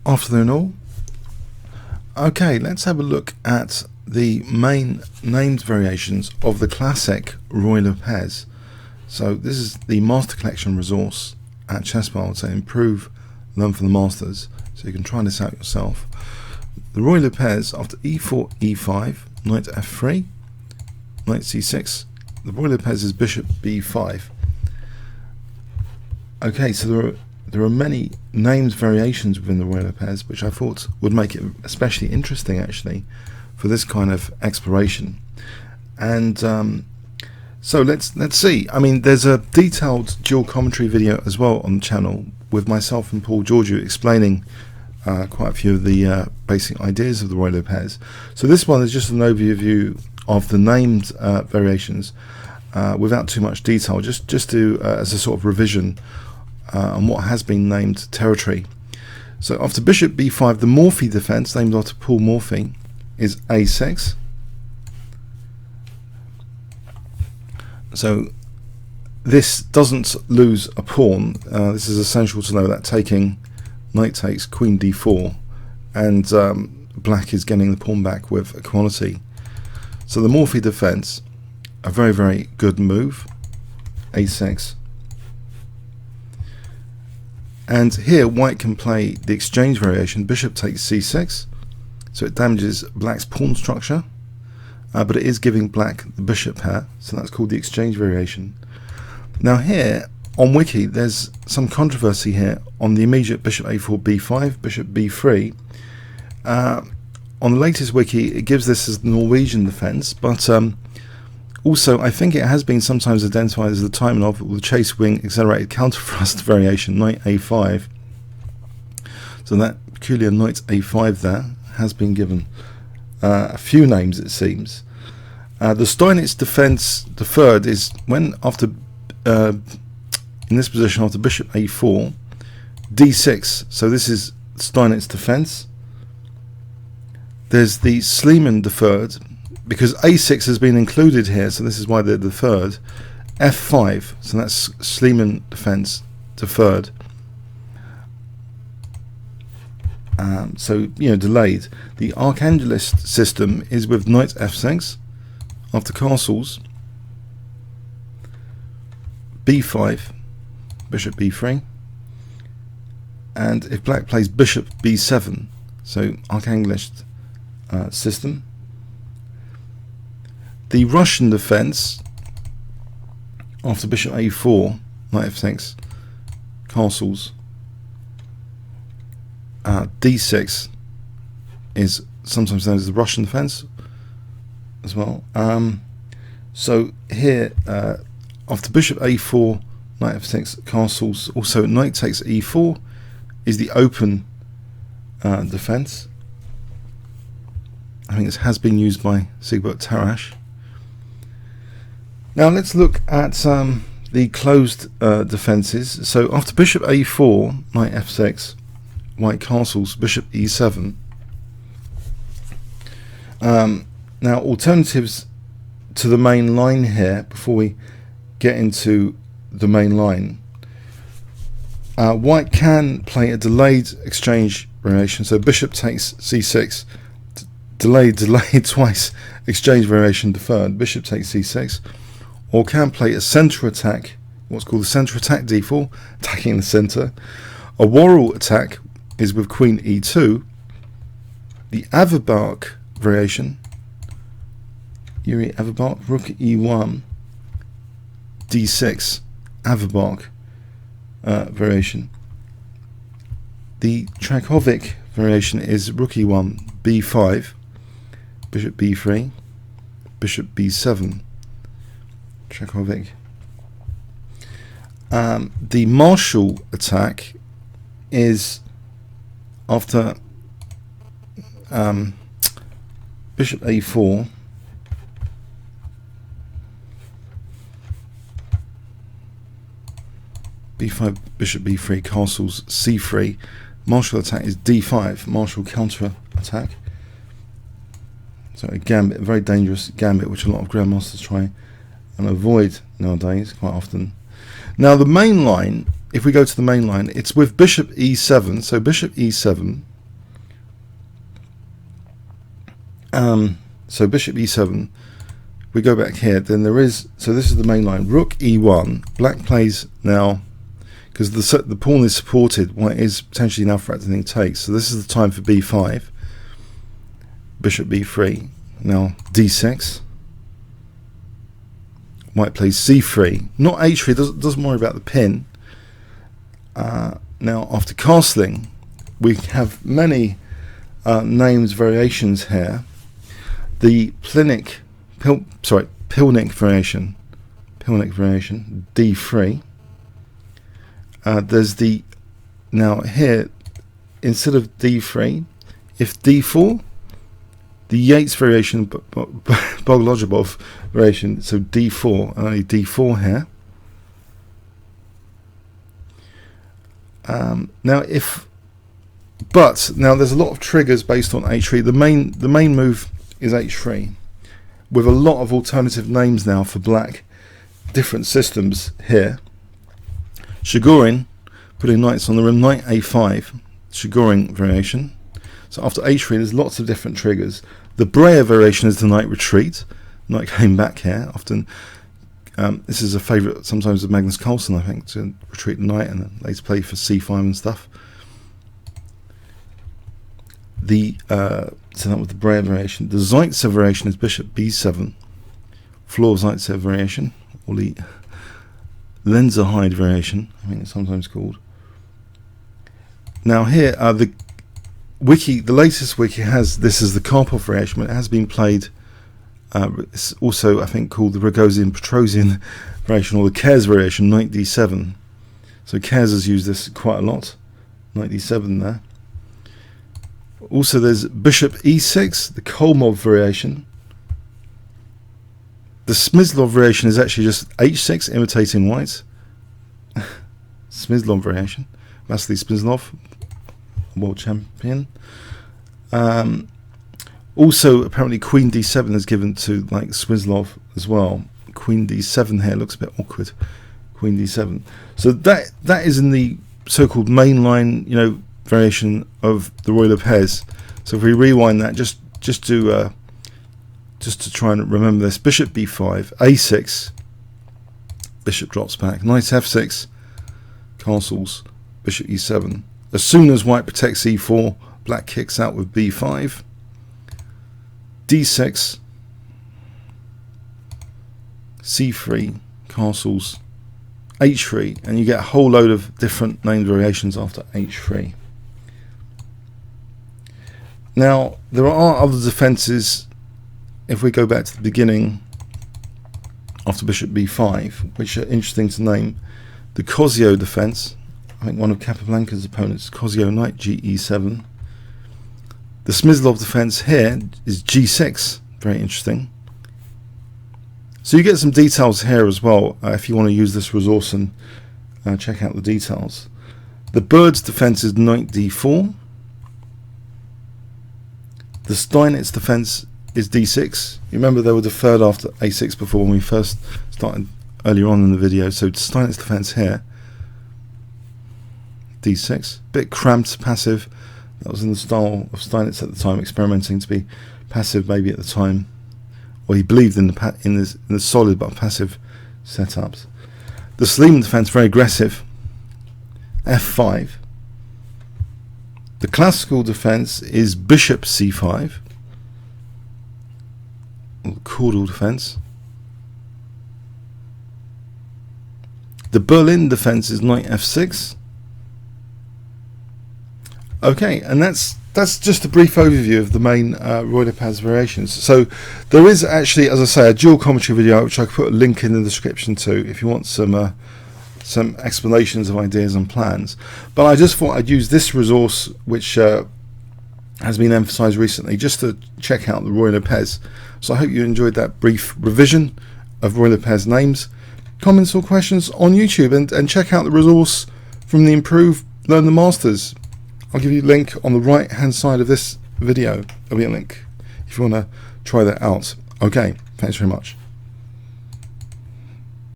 Afternoon all. Okay, let's have a look at the main named variations of the classic Ruy Lopez. So this is the Master Collection resource at Chessbar, so improve, learn from the masters, so you can try this out yourself. The Ruy Lopez after e4, e5, knight f3, knight c6. The Ruy Lopez is bishop b5. Okay, so there are many named variations within the Ruy Lopez, which I thought would make it especially interesting actually for this kind of exploration. And so let's see. I mean, there's a detailed dual commentary video as well on the channel with myself and Paul Georgiou explaining quite a few of the basic ideas of the Ruy Lopez. So this one is just an overview of the named variations without too much detail, just to as a sort of revision on what has been named territory. So after bishop b5, the Morphy defense, named after Paul Morphy, is a6. So this doesn't lose a pawn. This is essential to know that taking knight takes queen d4, and black is getting the pawn back with equality. So the Morphy defense, a very, very good move, a6. And here white can play the exchange variation, bishop takes c6, so it damages black's pawn structure, but it is giving black the bishop pair, so that's called the exchange variation. Now here on wiki there's some controversy here on the immediate bishop a4 b5, bishop b3. On the latest wiki it gives this as the Norwegian defense, but also I think it has been sometimes identified as the Taimanov with the chase wing accelerated counterthrust variation, knight a5. So that peculiar knight a5 there has been given a few names, it seems. The Steinitz defense, the third, is when after in this position after bishop a4, d6. So this is Steinitz defense. There's the Schliemann deferred, because a6 has been included here, so this is why they're the third. f5, so that's Schliemann defense deferred. So, you know, delayed. The Archangelist system is with knight f6 after castles, b5, bishop b3, and if black plays bishop b7, so Archangelist system. The Russian defense after bishop a4, knight f6, castles, d6 is sometimes known as the Russian defense as well. So here after bishop a4, knight f6, castles, also knight takes e4 is the open defense. I think this has been used by Sigbert Tarrasch. Now let's look at the closed defences. So after bishop a4, knight f6, white castles, bishop e7. Now alternatives to the main line here, before we get into the main line. White can play a delayed exchange variation, so bishop takes c6, delayed twice, exchange variation deferred, bishop takes c6. Or can play a centre attack, what's called the centre attack d4, attacking the centre. A Worrell attack is with queen e2. The Averbach variation, Yuri Averbach, rook e1, d6, Averbach variation. The Trakovic variation is rook e1, b5, bishop b3, bishop b7. Trakovic. The Marshall attack is after bishop a4, b5, bishop b3, castles, c3. Marshall attack is d5, Marshall counter attack. So a gambit, a very dangerous gambit, which a lot of grandmasters try and avoid nowadays quite often. Now the main line, if we go to the main line, it's with bishop e7, so bishop e7, So bishop e7, we go back here, then there is, so this is the main line, rook e1, black plays now, because the pawn is supported, white is potentially now threatening takes, so this is the time for b5, bishop b3, now d6, white plays c3, not h3, doesn't worry about the pin. Now after castling, we have many names variations here. The Pilnik variation, d3. There's the, now here, instead of d3, if d4, the Yates variation, Bogolojubov variation, so d4, only d4 here. Now there's a lot of triggers based on h3. The main move is h3, with a lot of alternative names now for black, different systems here. Chigorin, putting knights on the rim, knight a5, Chigorin variation. So after h3 there's lots of different triggers. The Breyer variation is the knight retreat, knight came back here, often this is a favourite sometimes of Magnus Carlsen, I think, to retreat the knight and then later play for c5 and stuff. So that was the Breyer variation. The Zaitsev variation is bishop b7, floor Zaitsev variation, or the Lenzerheide variation, I think it's sometimes called. Now here, the latest wiki has this as the Karpov variation, but it has been played. It's also, I think, called the Rogozin-Petrosian variation, or the Kers variation, knight d7. So Kers has used this quite a lot, knight d7 there. Also there's bishop e6, the Kolmov variation. The Smyslov variation is actually just h6, imitating white. Smyslov variation, Vasily Smyslov, world champion. Also apparently queen d7 is given to like Smyslov as well. Queen d7 here looks a bit awkward. Queen d7. So that is in the so-called mainline, variation of the Ruy Lopez. So if we rewind that, just to try and remember this: bishop b5, a6, bishop drops back, knight f6, castles, bishop e7. As soon as white protects e4, black kicks out with b5, d6, c3, castles, h3, and you get a whole load of different named variations after h3. Now there are other defences. If we go back to the beginning after bishop b5, which are interesting to name. The Cosio defense, I think one of Capablanca's opponents, Cosio knight ge7. The Smyslov defense here is g6, very interesting. So you get some details here as well if you want to use this resource and check out the details. The Bird's defense is knight d4. The Steinitz defense is d6. You remember they were deferred after a6 before when we first started earlier on in the video. So Steinitz defense here, d6. Bit cramped, passive. That was in the style of Steinitz at the time, experimenting to be passive maybe at the time. Or he believed in the solid but passive setups. The Schliemann defense, very aggressive, f5. The classical defense is bishop c5, or the caudal defense. The Berlin defense is knight f6. Okay, and that's just a brief overview of the main Ruy Lopez variations. So there is actually, as I say, a dual commentary video which I could put a link in the description to if you want some explanations of ideas and plans. But I just thought I'd use this resource, which has been emphasized recently, just to check out the Ruy Lopez. So I hope you enjoyed that brief revision of Ruy Lopez names. Comments or questions on YouTube, and check out the resource from the Improve Learn the Masters. I'll give you a link on the right hand side of this video. There'll be a link if you want to try that out. Okay, thanks very much.